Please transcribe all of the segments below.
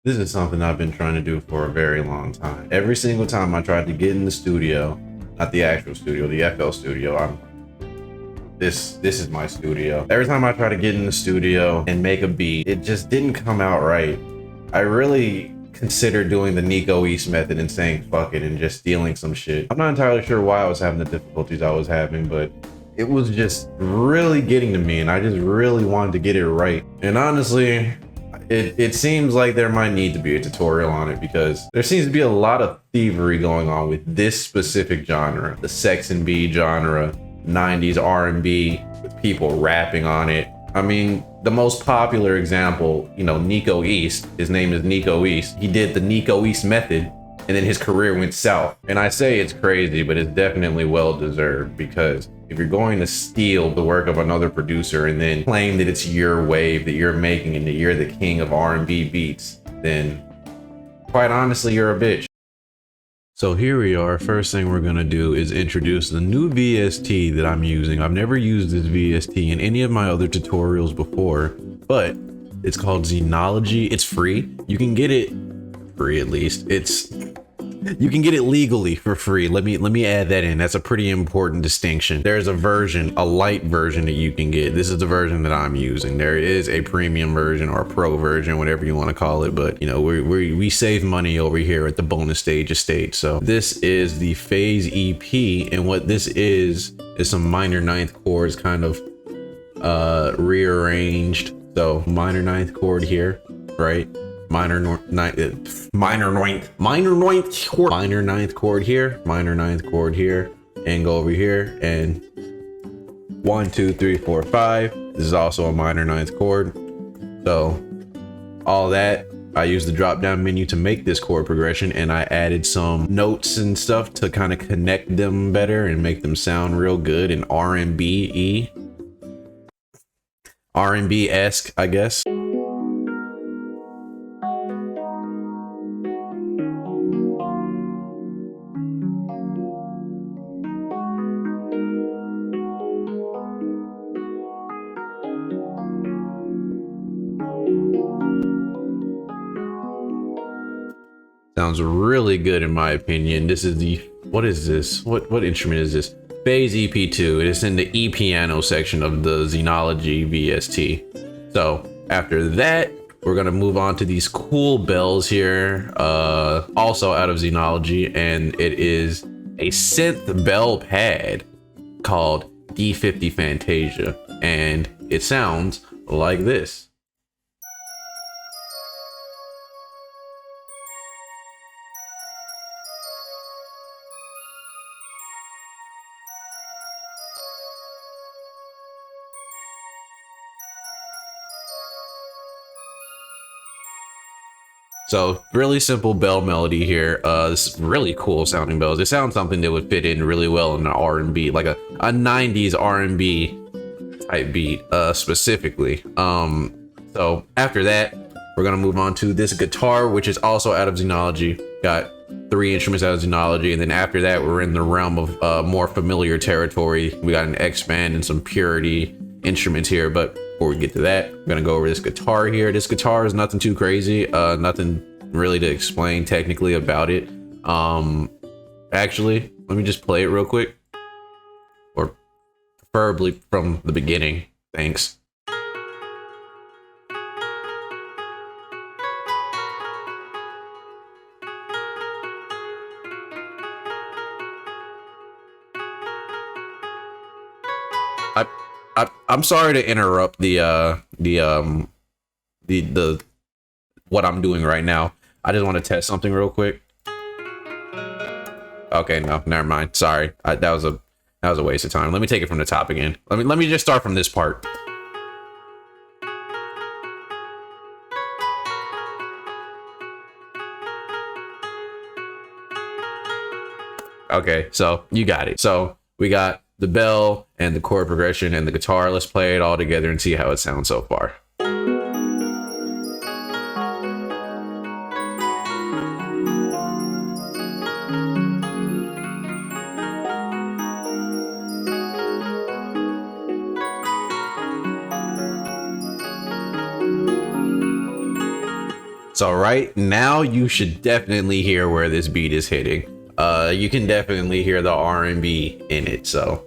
This is something I've been trying to do for a very long time. Every single time I tried to get in the studio, not the actual studio, the FL studio, this is my studio. Every time I try to get in the studio and make a beat, it just didn't come out right. I really considered doing the Niko East method and saying fuck it and just stealing some shit. I'm not entirely sure why I was having the difficulties I was having, but it was just really getting to me and I just really wanted to get it right. And honestly, it seems like there might need to be a tutorial on it because there seems to be a lot of thievery going on with this specific genre, the sex and B genre, 90s R&B with people rapping on it. I mean, the most popular example, Niko East, his name is Niko East. He did the Niko East method and then his career went south. And I say it's crazy, but it's definitely well deserved because if you're going to steal the work of another producer and then claim that it's your wave that you're making and that you're the king of R&B beats, then quite honestly, you're a bitch. So here we are. First thing we're gonna do is introduce the new VST that I'm using. I've never used this VST in any of my other tutorials before, but it's called Xenology. It's free. You can get it free, at least. You can get it legally for free. Let me add that in. That's a pretty important distinction. There's a version, a light version that you can get. This is the version that I'm using. There is a premium version or a pro version, whatever you want to call it. But we save money over here at the bonus stage estate. So this is the Phase EP, and what this is some minor ninth chords kind of rearranged. So minor ninth chord here, right? Minor ninth chord here, minor ninth chord here, and go over here and 1, 2, 3, 4, 5. This is also a minor ninth chord. So all that, I used the drop down menu to make this chord progression, and I added some notes and stuff to kind of connect them better and make them sound real good and R&B-esque, I guess. Sounds really good in my opinion. This is what is this? What instrument is this? Phase EP2. It is in the E piano section of the Xenology VST. So after that, we're gonna move on to these cool bells here, also out of Xenology, and it is a synth bell pad called D50 Fantasia, and it sounds like this. So really simple bell melody here. This really cool sounding bells. It sounds something that would fit in really well in an R&B, like a 90s R&B type beat, specifically. So after that, we're gonna move on to this guitar, which is also out of Xenology. Got 3 instruments out of Xenology, and then after that, we're in the realm of more familiar territory. We got an X-Band and some Purity instruments here, but before we get to that, we're gonna go over this guitar here. This guitar is nothing too crazy, nothing really to explain technically about it. Actually, let me just play it real quick, or preferably from the beginning. Thanks. I'm sorry to interrupt the what I'm doing right now. I just want to test something real quick. Okay, no, never mind. Sorry, that was a waste of time. Let me take it from the top again. Let me just start from this part. Okay, so you got it. So we got the bell and the chord progression and the guitar. Let's play it all together and see how it sounds so far. So right now you should definitely hear where this beat is hitting. You can definitely hear the R&B in it. So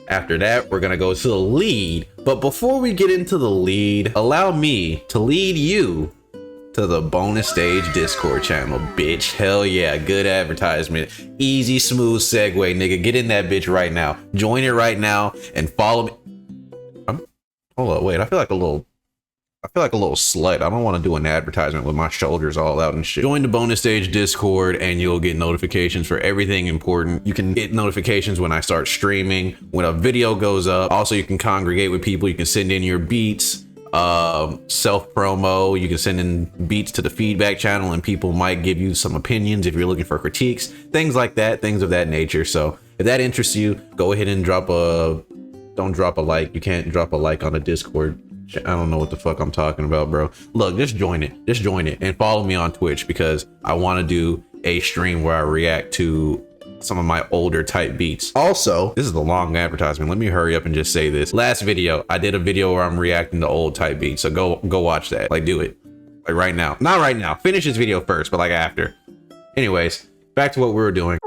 after that, we're gonna go to the lead. But before we get into the lead, allow me to lead you to the bonus stage Discord channel, bitch. Hell yeah, good advertisement. Easy, smooth segue, nigga. Get in that bitch right now. Join it right now and follow me. Hold on, wait. I feel like a little slut. I don't want to do an advertisement with my shoulders all out and shit. Join the bonus stage Discord and you'll get notifications for everything important. You can get notifications when I start streaming, when a video goes up. Also, you can congregate with people. You can send in your beats, self promo. You can send in beats to the feedback channel and people might give you some opinions if you're looking for critiques, things like that, things of that nature. So if that interests you, go ahead and don't drop a like. You can't drop a like on a Discord. I don't know what the fuck I'm talking about, bro. Look, just join it and follow me on Twitch because I want to do a stream where I react to some of my older type beats. Also, this is the long advertisement. Let me hurry up and just say this. Last video, I did a video where I'm reacting to old type beats. So go watch that. Like, do it. Like right now. Not right now. Finish this video first, but like after. Anyways, back to what we were doing.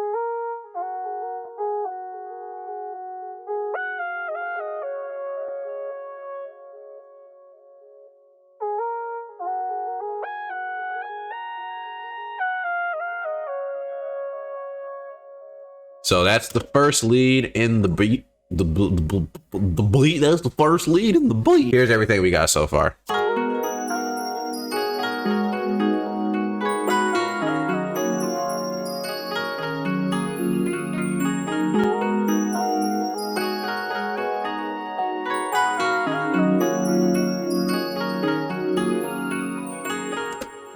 So that's the first lead in the beat. The beat. That's the first lead in the beat. Here's everything we got so far.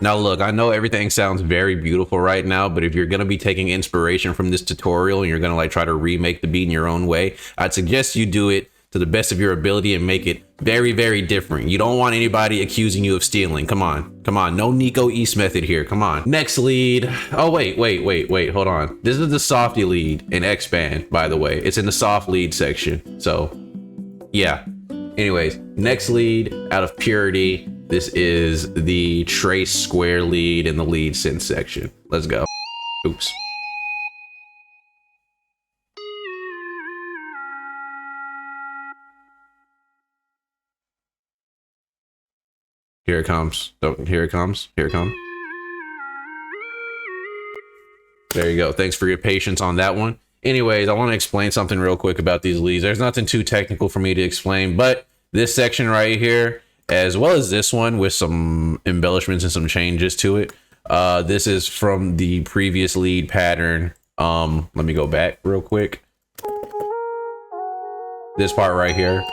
Now look, I know everything sounds very beautiful right now, but if you're gonna be taking inspiration from this tutorial and you're gonna like try to remake the beat in your own way, I'd suggest you do it to the best of your ability and make it very, very different. You don't want anybody accusing you of stealing. Come on, no Niko East method here, come on. Next lead, oh wait, hold on. This is the softy lead in X-Band, by the way. It's in the soft lead section, so yeah. Anyways, next lead out of Purity. This is the trace square lead in the lead synth section. Let's go. Oops. Here it comes. Oh, here it comes. Here it comes. There you go. Thanks for your patience on that one. Anyways, I want to explain something real quick about these leads. There's nothing too technical for me to explain, but this section right here, as well as this one with some embellishments and some changes to it. This is from the previous lead pattern. Let me go back real quick. This part right here.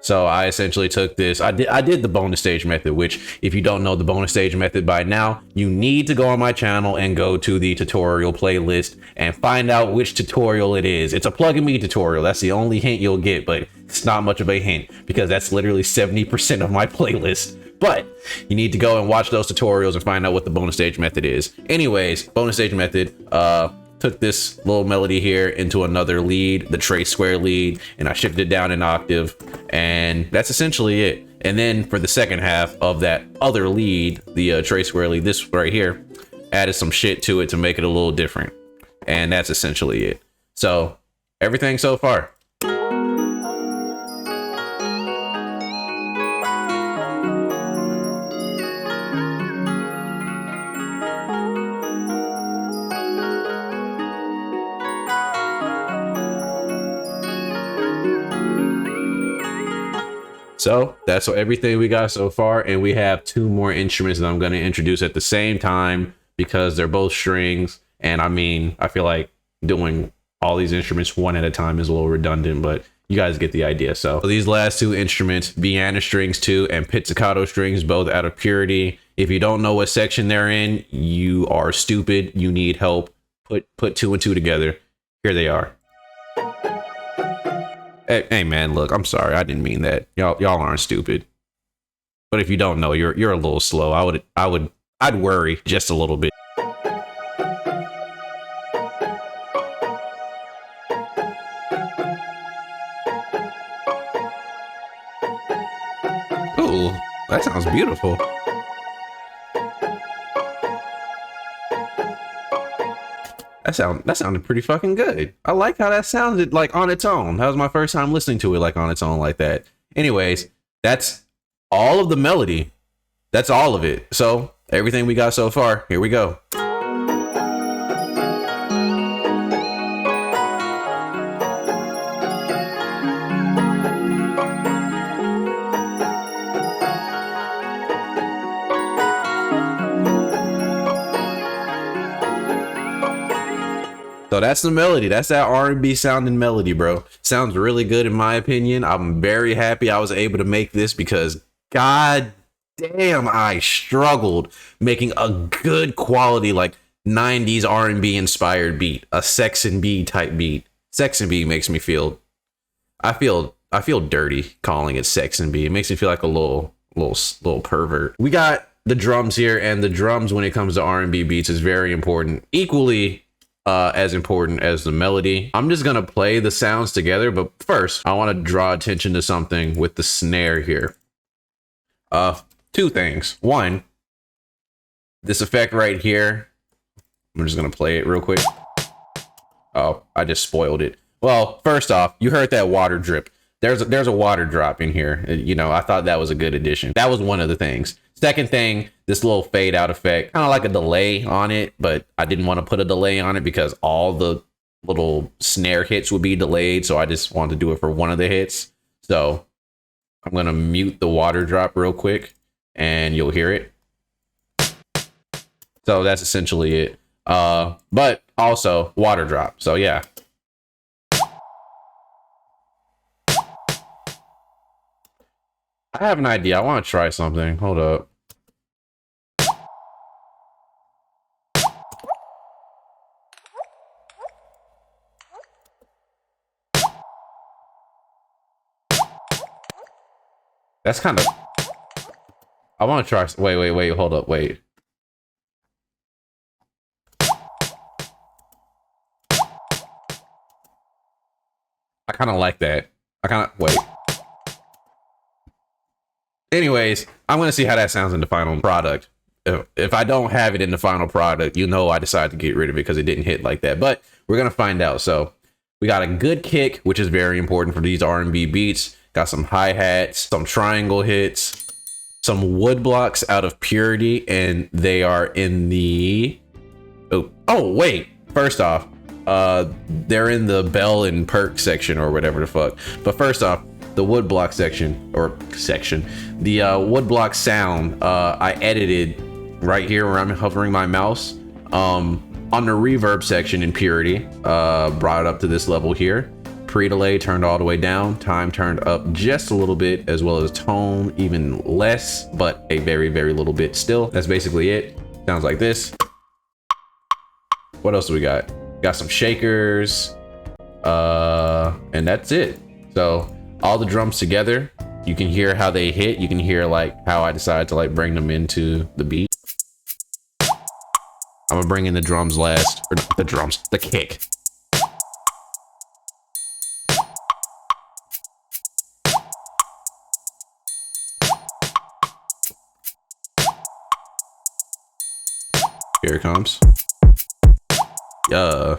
So I essentially took this. I did the bonus stage method, which if you don't know the bonus stage method by now, you need to go on my channel and go to the tutorial playlist and find out which tutorial it is. It's a plug and me tutorial. That's the only hint you'll get, but it's not much of a hint because that's literally 70% of my playlist. But you need to go and watch those tutorials and find out what the bonus stage method is. Anyways, bonus stage method, took this little melody here into another lead, the trace square lead, and I shifted it down an octave, and that's essentially it. And then for the second half of that other lead, the trace square lead, this right here, added some shit to it to make it a little different. And that's essentially it. So everything so far. So that's everything we got so far, and we have two more instruments that I'm going to introduce at the same time because they're both strings, and I mean, I feel like doing all these instruments one at a time is a little redundant, but you guys get the idea. So these last two instruments, Vienna strings 2 and pizzicato strings, both out of Purity. If you don't know what section they're in, you are stupid. You need help. Put 2 and 2 together. Here they are. Hey man, look, I'm sorry, I didn't mean that. Y'all aren't stupid. But if you don't know, you're a little slow. I'd worry just a little bit. Ooh, that sounds beautiful. That sounded pretty fucking good. I like how that sounded like on its own. That was my first time listening to it like on its own like that. Anyways, that's all of the melody. That's all of it. So everything we got so far, here we go. So that's the melody. That's that R&B sounding melody, bro. Sounds really good in my opinion. I'm very happy I was able to make this because god damn, I struggled making a good quality like 90s R&B inspired beat, a sexnb type beat. Sexnb makes me feel I feel dirty calling it sexnb. It makes me feel like a little pervert. We got the drums here, and the drums when it comes to R&B beats is very important. Equally as important as the melody. I'm just gonna play the sounds together, but first I want to draw attention to something with the snare here. Two things. One, this effect right here. I'm just gonna play it real quick. Oh, I just spoiled it. Well, first off, you heard that water drip. There's a water drop in here. You know, I thought that was a good addition. That was one of the things. Second thing, this little fade out effect, kind of like a delay on it, but I didn't want to put a delay on it because all the little snare hits would be delayed. So I just wanted to do it for one of the hits. So I'm going to mute the water drop real quick and you'll hear it. So that's essentially it. But also water drop. So yeah. I have an idea. I want to try something. Hold up. That's kind of... I want to try... Wait. Hold up. Wait. I kind of like that. I kind of... Wait. Anyways, I'm going to see how that sounds in the final product. If I don't have it in the final product, you know I decided to get rid of it because it didn't hit like that. But we're going to find out. So we got a good kick, which is very important for these R&B beats. Got some hi-hats, some triangle hits, some wood blocks out of Purity, and they are in the... Oh, wait. First off, they're in the bell and perk section or whatever the fuck. But first off, the wood block section, the wood block sound, I edited right here where I'm hovering my mouse on the reverb section in Purity, brought it up to this level here. Pre-delay turned all the way down, time turned up just a little bit, as well as tone even less, but a very, very little bit still. That's basically it. Sounds like this. What else do we got? Got some shakers, and that's it. So all the drums together, you can hear how they hit. You can hear like how I decided to like bring them into the beat. I'm gonna bring in the drums last, or the kick. Here it comes. Yeah.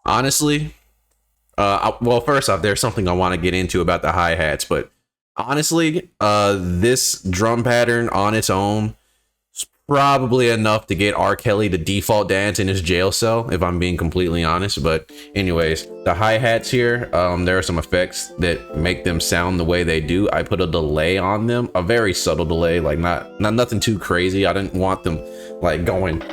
Honestly, well, first off, there's something I want to get into about the hi-hats, but honestly, this drum pattern on its own is probably enough to get R. Kelly to default dance in his jail cell, if I'm being completely honest. But anyways, the hi-hats here, there are some effects that make them sound the way they do. I put a delay on them, a very subtle delay, like not nothing too crazy. I didn't want them like going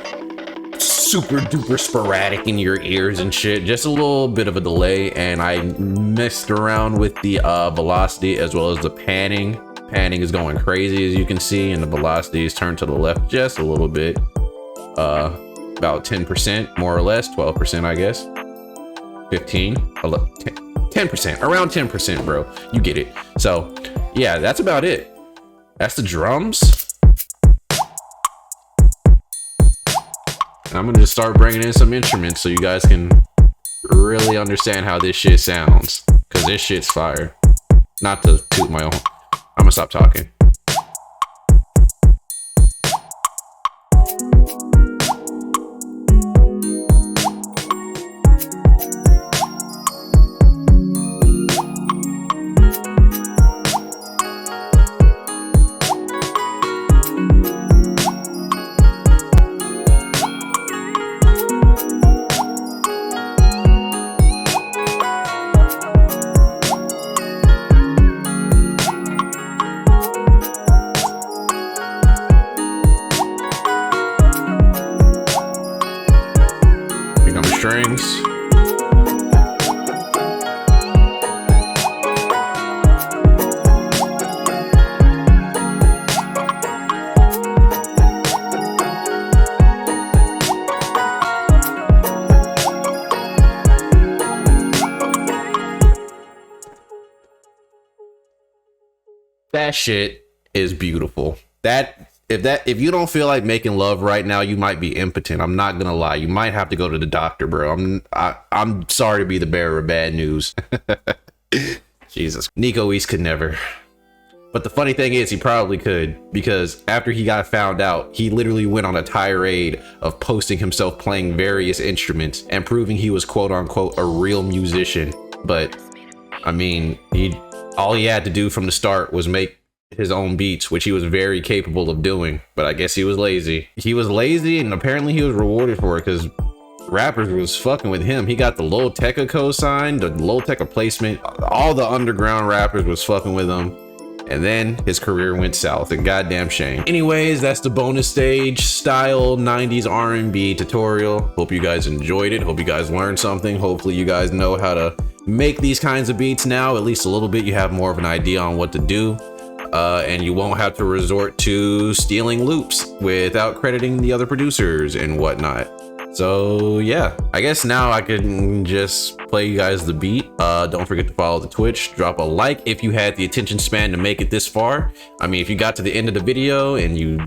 super duper sporadic in your ears and shit, just a little bit of a delay. And I messed around with the velocity as well as the panning. Panning is going crazy, as you can see, and the velocity is turned to the left just a little bit, about 10% more or less, 12% I guess, 15, 10%, around 10%, bro. You get it. So yeah, that's about it. That's the drums. And I'm gonna just start bringing in some instruments so you guys can really understand how this shit sounds. Cause this shit's fire. Not to toot my own. I'm gonna stop talking. Strings. That shit is beautiful. If you don't feel like making love right now, you might be impotent. I'm not gonna lie. You might have to go to the doctor, bro. I'm sorry to be the bearer of bad news. Jesus. Niko East could never. But the funny thing is he probably could, because after he got found out, he literally went on a tirade of posting himself playing various instruments and proving he was quote unquote a real musician. But I mean, all he had to do from the start was make his own beats, which he was very capable of doing, but I guess he was lazy. He was lazy, and apparently he was rewarded for it because rappers was fucking with him. He got the Lil Tecca co-sign, the Lil Tecca placement. All the underground rappers was fucking with him, and then his career went south. A goddamn shame. Anyways, that's the bonus stage style 90s R&B tutorial. Hope you guys enjoyed it. Hope you guys learned something. Hopefully you guys know how to make these kinds of beats now, at least a little bit. You have more of an idea on what to do. And you won't have to resort to stealing loops without crediting the other producers and whatnot. So yeah, I guess now I can just play you guys the beat. Don't forget to follow the Twitch, drop a like if you had the attention span to make it this far. I mean, if you got to the end of the video and you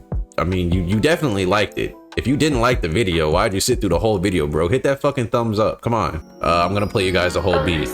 definitely liked it. If you didn't like the video, why'd you sit through the whole video, bro? Hit that fucking thumbs up. Come on. I'm gonna play you guys the whole beat.